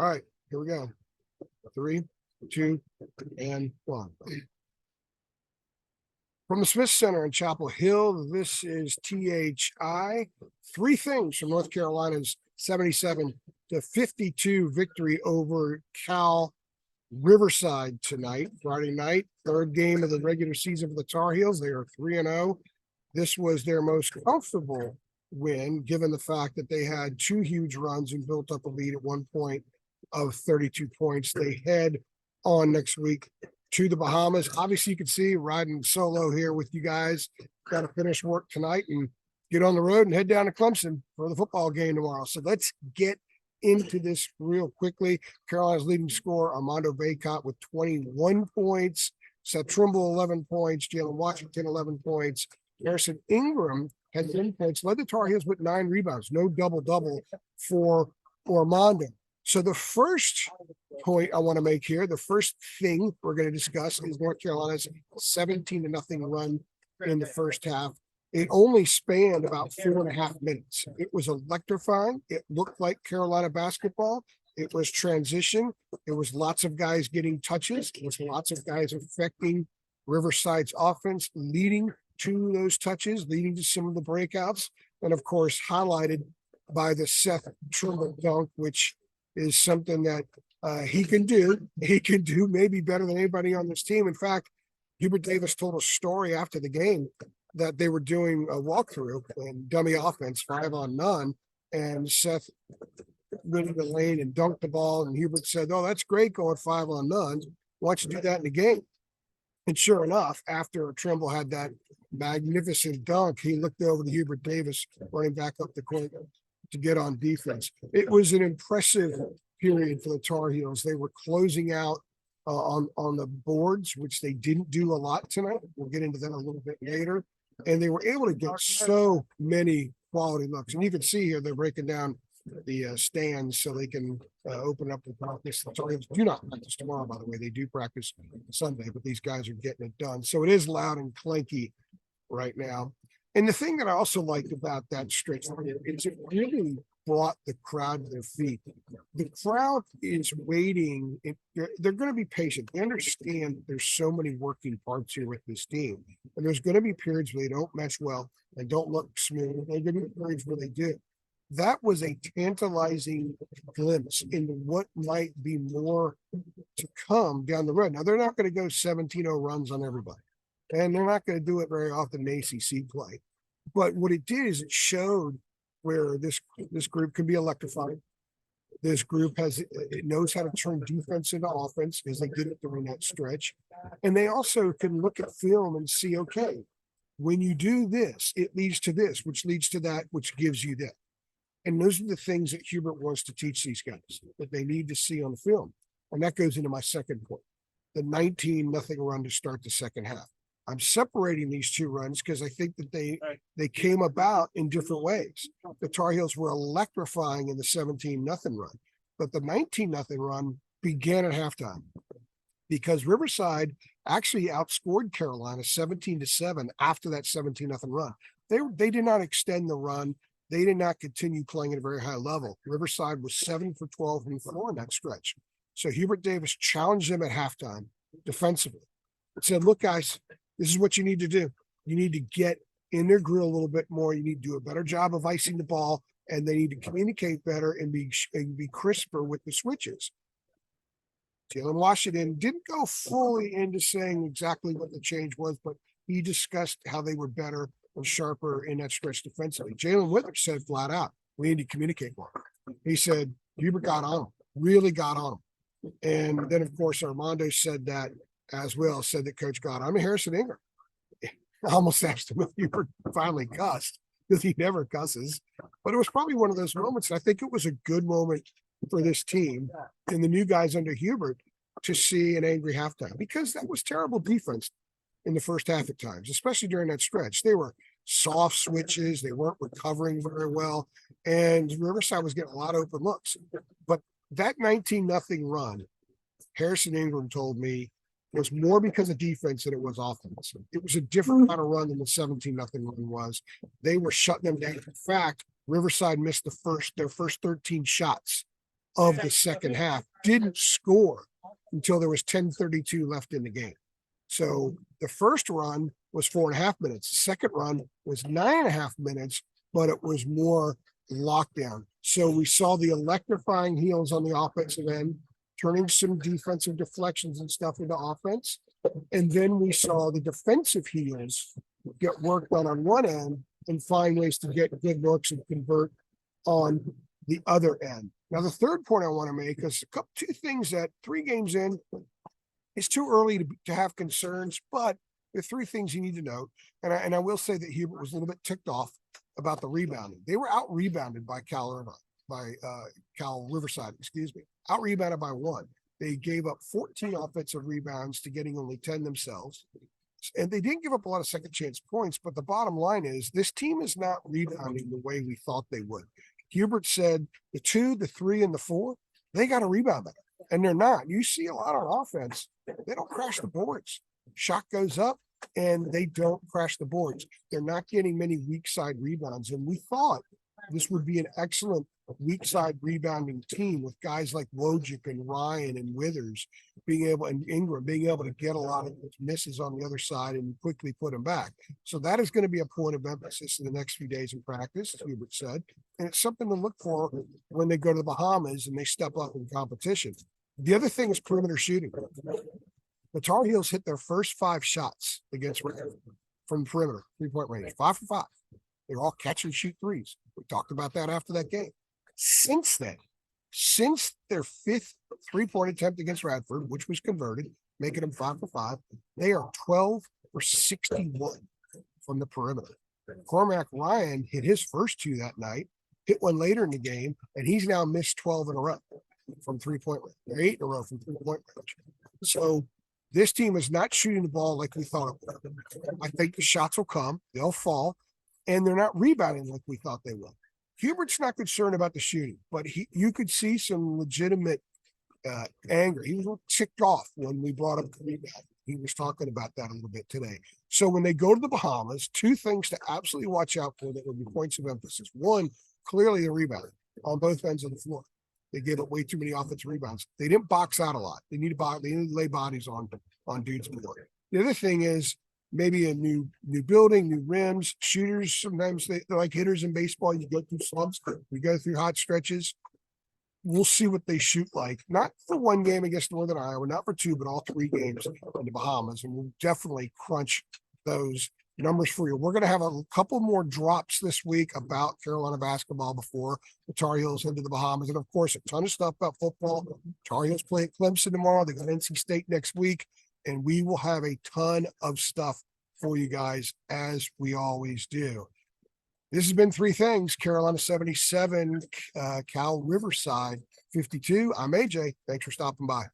All right, here we go. 3, 2, and 1. From the Smith Center in Chapel Hill, this is THI. 3 things from North Carolina's 77-52 victory over Cal Riverside tonight, Friday night, 3rd game of the regular season for the Tar Heels. They are 3-0. This was their most comfortable win, given the fact that they had 2 huge runs and built up a lead at one point of 32 points. They head on next week to the Bahamas. Obviously, you can see riding solo here with you guys. Got to finish work tonight and get on the road and head down to Clemson for the football game tomorrow. So let's get into this real quickly. Carolina's leading scorer, Armando Bacot, with 21 points. Seth Trimble, 11 points. Jalen Washington, 11 points. Harrison Ingram had 10 points, led the Tar Heels with 9 rebounds. No double-double for Armando. So the first point I want to make here, the first thing we're going to discuss is North Carolina's 17-0 run in the first half. It only spanned about 4.5 minutes. It was electrifying. It looked like Carolina basketball. It was transition. It was lots of guys getting touches. It was lots of guys affecting Riverside's offense, leading to those touches, leading to some of the breakouts. And of course, highlighted by the Seth Trimble dunk, which is something that he can do. He can do maybe better than anybody on this team. In fact, Hubert Davis told a story after the game that they were doing a walkthrough and dummy offense, 5-on-none, and Seth went in the lane and dunked the ball, and Hubert said, "Oh, that's great going 5-on-none. Why don't you do that in the game?" And sure enough, after Trimble had that magnificent dunk, he looked over to Hubert Davis running back up the court to get on defense. It was an impressive period for the Tar Heels. They were closing out on the boards, which they didn't do a lot tonight. We'll get into that a little bit later. And they were able to get so many quality looks. And you can see here they're breaking down the stands so they can open up the practice. The Tar Heels do not practice tomorrow, by the way. They do practice Sunday, but these guys are getting it done. So it is loud and clanky right now. And the thing that I also liked about that stretch is it really brought the crowd to their feet. The crowd is waiting. They're going to be patient. They understand there's so many working parts here with this team. And there's going to be periods where they don't mesh well and don't look smooth. There's going to be periods where they do. That was a tantalizing glimpse into what might be more to come down the road. Now, they're not going to go 17-0 runs on everybody. And they're not going to do it very often in ACC play. But what it did is it showed where this group can be electrifying. This group it knows how to turn defense into offense because they did it during that stretch. And they also can look at film and see, okay, when you do this, it leads to this, which leads to that, which gives you that. And those are the things that Hubert wants to teach these guys that they need to see on film. And that goes into my second point, the 19-0 run to start the second half. I'm separating these 2 runs because I think that they came about in different ways. The Tar Heels were electrifying in the 17-0 run, but the 19-0 run began at halftime because Riverside actually outscored Carolina 17-7 after that 17-0 run. They did not extend the run. They did not continue playing at a very high level. Riverside was 7 for 12 from the floor in that stretch. So Hubert Davis challenged them at halftime defensively. It said, "Look, guys, this is what you need to do. You need to get in their grill a little bit more. You need to do a better job of icing the ball, and they need to communicate better and be crisper with the switches." Jalen Washington didn't go fully into saying exactly what the change was, but he discussed how they were better and sharper in that stretch defensively. Jalen Withers said flat out, "We need to communicate more." He said Hubert got on him, really got on him. And then, of course, Armando said that as well, said that Coach got on Harrison Ingram. I almost asked him if Hubert finally cussed, because he never cusses. But it was probably one of those moments. I think it was a good moment for this team and the new guys under Hubert to see an angry halftime, because that was terrible defense in the first half at times, especially during that stretch. They were soft switches. They weren't recovering very well. And Riverside was getting a lot of open looks. But that 19-0 run, Harrison Ingram told me, was more because of defense than it was offense. It was a different kind of run than the 17-0 run was. They were shutting them down. In fact, Riverside missed their first 13 shots of the second half, didn't score until there was 10:32 left in the game. So the first run was 4.5 minutes. The second run was 9.5 minutes, but it was more lockdown. So we saw the electrifying heels on the offensive end, turning some defensive deflections and stuff into offense. And then we saw the defensive heels get worked on one end and find ways to get good looks and convert on the other end. Now, the third point I want to make is two things that 3 games in, it's too early to have concerns, but there are 3 things you need to note. And I will say that Hubert was a little bit ticked off about the rebounding. They were out rebounded by Cal Riverside, out rebounded by 1. They gave up 14 offensive rebounds to getting only 10 themselves. And they didn't give up a lot of second chance points, but the bottom line is this team is not rebounding the way we thought they would. Hubert said the 2, the 3, and the 4, they got to rebound better. And they're not. You see a lot on offense, they don't crash the boards. Shot goes up and they don't crash the boards. They're not getting many weak side rebounds. And we thought this would be an excellent weak side rebounding team with guys like Wojcik and Ryan and Withers and Ingram being able to get a lot of misses on the other side and quickly put them back. So that is going to be a point of emphasis in the next few days in practice, as Hubert said. And it's something to look for when they go to the Bahamas and they step up in competition. The other thing is perimeter shooting. The Tar Heels hit their first 5 shots against Redford from perimeter, 3-point range, 5 for 5. They're all catch and shoot threes. We talked about that after that game. Since then, since their 5th 3-point attempt against Radford, which was converted, making them 5 for 5, they are 12 for 61 from the perimeter. Cormac Ryan hit his first 2 that night, hit one later in the game, and he's now missed 12 in a row from 3-point range. They're 8 in a row from 3-point range. So this team is not shooting the ball like we thought it would. I think the shots will come, they'll fall, and they're not rebounding like we thought they would. Hubert's not concerned about the shooting, but you could see some legitimate anger. He was a little ticked off when we brought up the rebound. He was talking about that a little bit today. So when they go to the Bahamas, 2 things to absolutely watch out for that would be points of emphasis. 1, clearly the rebound on both ends of the floor. They gave up way too many offensive rebounds. They didn't box out a lot. They need to lay bodies on dudes more. The other thing is maybe a new building, new rims, shooters. Sometimes they're like hitters in baseball. You go through slumps, you go through hot stretches. We'll see what they shoot like. Not for 1 game against Northern Iowa, not for 2, but all 3 games in the Bahamas. And we'll definitely crunch those numbers for you. We're going to have a couple more drops this week about Carolina basketball before the Tar Heels head to the Bahamas. And of course, a ton of stuff about football. Tar Heels play at Clemson tomorrow. They got NC State next week. And we will have a ton of stuff for you guys as we always do. This has been 3 things. Carolina 77, Cal Riverside 52. I'm AJ. Thanks for stopping by.